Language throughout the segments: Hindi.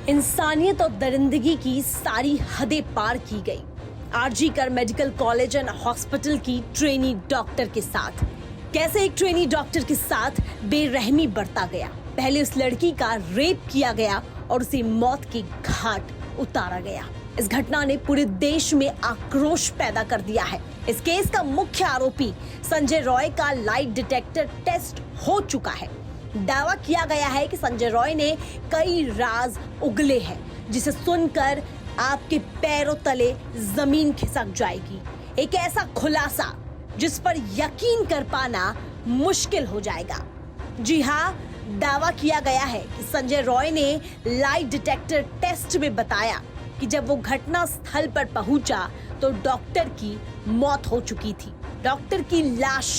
इंसानियत और दरिंदगी की सारी हदें पार की गई आरजी कर मेडिकल कॉलेज एंड हॉस्पिटल की ट्रेनी डॉक्टर के साथ। कैसे एक ट्रेनी डॉक्टर के साथ बेरहमी बरता गया। पहले उस लड़की का रेप किया गया और उसे मौत के घाट उतारा गया। इस घटना ने पूरे देश में आक्रोश पैदा कर दिया है। इस केस का मुख्य आरोपी संजय रॉय का लाइट डिटेक्टर टेस्ट हो चुका है। दावा किया गया है कि संजय रॉय ने कई राज उगले हैं जिसे सुनकर आपके पैरों तले जमीन खिसक जाएगी। एक ऐसा खुलासा जिस पर यकीन कर पाना मुश्किल हो जाएगा। जी हाँ, दावा किया गया है कि संजय रॉय ने लाइट डिटेक्टर टेस्ट में बताया कि जब वो घटना स्थल पर पहुंचा तो डॉक्टर की मौत हो चुकी थी। डॉक्टर की लाश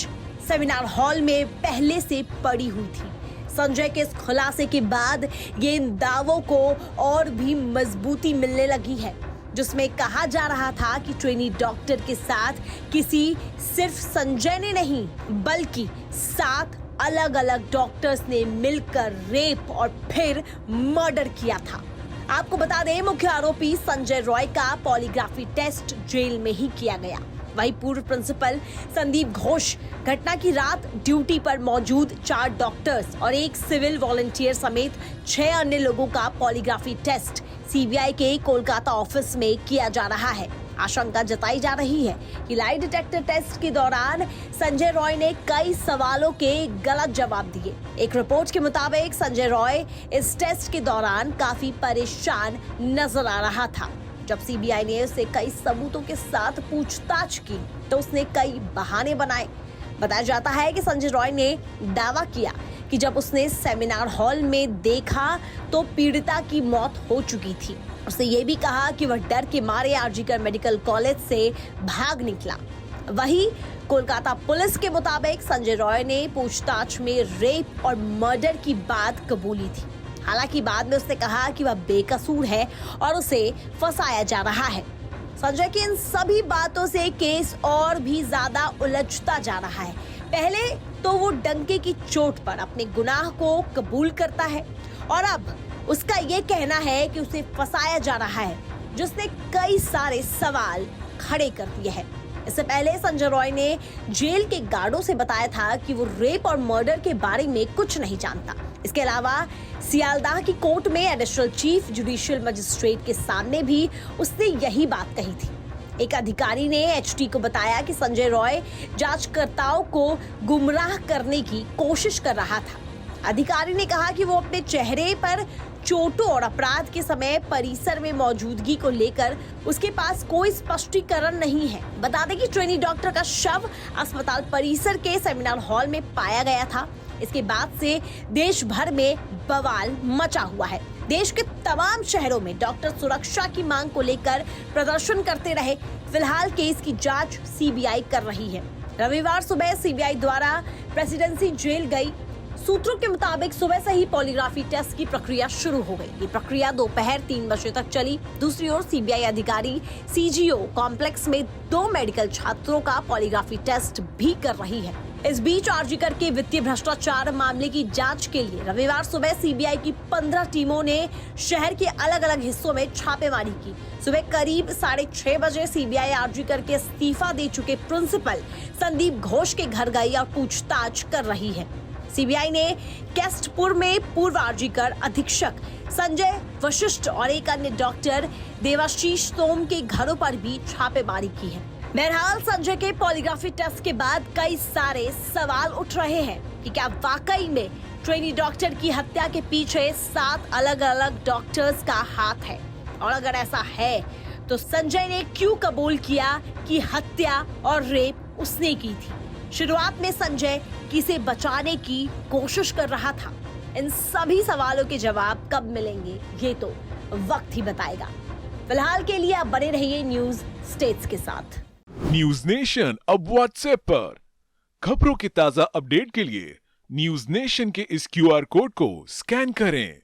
सेमिनार हॉल में पहले से पड़ी हुई थी। संजय के इस खुलासे के बाद ये इन दावों को और भी मजबूती मिलने लगी है, जिसमें कहा जा रहा था कि ट्रेनी डॉक्टर के साथ किसी सिर्फ संजय ने नहीं बल्कि 7 अलग अलग डॉक्टर्स ने मिलकर रेप और फिर मर्डर किया था। आपको बता दें, मुख्य आरोपी संजय रॉय का पॉलीग्राफी टेस्ट जेल में ही किया गया। वहीं पूर्व प्रिंसिपल संदीप घोष, घटना की रात ड्यूटी पर मौजूद 4 डॉक्टर्स और एक सिविल वॉलंटियर समेत 6 अन्य लोगों का पॉलीग्राफी टेस्ट सीबीआई के कोलकाता ऑफिस में किया जा रहा है। आशंका जताई जा रही है कि लाइट डिटेक्टर टेस्ट के दौरान संजय रॉय ने कई सवालों के गलत जवाब दिए। एक रिपोर्ट के मुताबिक संजय रॉय इस टेस्ट के दौरान काफी परेशान नजर आ रहा था। जब सीबीआई ने उससे कई सबूतों के साथ पूछताछ की तो उसने कई बहाने बनाए। बताया जाता है कि संजय रॉय ने दावा किया कि जब उसने सेमिनार हॉल में देखा तो पीड़िता की मौत हो चुकी थी। उसने ये भी कहा कि वह डर के मारे आरजी कर मेडिकल कॉलेज से भाग निकला। वहीं कोलकाता पुलिस के मुताबिक संजय रॉय ने पूछताछ में रेप और मर्डर की बात कबूली थी। हालांकि बाद में उसने कहा कि वह बेकसूर है और उसे फंसाया जा रहा है। संजय की इन सभी बातों से केस और भी ज्यादा उलझता जा रहा है। पहले तो वो डंके की चोट पर अपने गुनाह को कबूल करता है और अब उसका ये कहना है कि उसे फंसाया जा रहा है, जिसने कई सारे सवाल खड़े कर दिए हैं। इससे पहले संजय रॉय ने जेल के गार्डों से बताया था कि वो रेप और मर्डर के बारे में कुछ नहीं जानता। इसके अलावा सियालदाह की कोर्ट में एडिशनल चीफ जुडिशियल मजिस्ट्रेट के सामने भी उसने यही बात कही थी। एक अधिकारी ने एचटी को बताया कि संजय रॉय जांचकर्ताओं को गुमराह करने की कोशिश कर रहा था। अधिकारी ने कहा कि वो अपने चेहरे पर चोटों और अपराध के समय परिसर में मौजूदगी को लेकर उसके पास कोई स्पष्टीकरण नहीं है। बता दें कि ट्रेनी डॉक्टर का शव अस्पताल परिसर के सेमिनार हॉल में पाया गया था। इसके बाद से देश भर में बवाल मचा हुआ है। देश के तमाम शहरों में डॉक्टर सुरक्षा की मांग को लेकर प्रदर्शन करते रहे। फिलहाल केस की जांच सीबीआई कर रही है। रविवार सुबह सीबीआई द्वारा प्रेसिडेंसी जेल गई। सूत्रों के मुताबिक सुबह से ही पॉलीग्राफी टेस्ट की प्रक्रिया शुरू हो गई। ये प्रक्रिया दोपहर 3 बजे तक चली। दूसरी ओर सीबीआई अधिकारी सीजीओ कॉम्प्लेक्स में 2 मेडिकल छात्रों का पॉलीग्राफी टेस्ट भी कर रही है। इस बीच आरजी कर के वित्तीय भ्रष्टाचार मामले की जांच के लिए रविवार सुबह सीबीआई की 15 टीमों ने शहर के अलग अलग हिस्सों में छापेमारी की। सुबह करीब 6:30 बजे सीबीआई आरजी कर के इस्तीफा दे चुके प्रिंसिपल संदीप घोष के घर गई और पूछताछ कर रही है। सीबीआई ने केस्टपुर में पूर्व आरजी कर अधीक्षक संजय वशिष्ठ और एक अन्य डॉक्टर देवाशीष सोम के घरों पर भी छापेमारी की है। बहरहाल संजय के पॉलीग्राफी टेस्ट के बाद कई सारे सवाल उठ रहे हैं कि क्या वाकई में ट्रेनी डॉक्टर की हत्या के पीछे 7 अलग अलग डॉक्टर्स का हाथ है, और अगर ऐसा है तो संजय ने क्यों कबूल किया कि हत्या और रेप उसने की थी। शुरुआत में संजय किसे बचाने की कोशिश कर रहा था। इन सभी सवालों के जवाब कब मिलेंगे ये तो वक्त ही बताएगा। फिलहाल के लिए आप बने रहिए न्यूज स्टेट्स के साथ। न्यूज नेशन अब व्हाट्सएप पर खबरों के ताजा अपडेट के लिए न्यूज नेशन के इस क्यूआर कोड को स्कैन करें।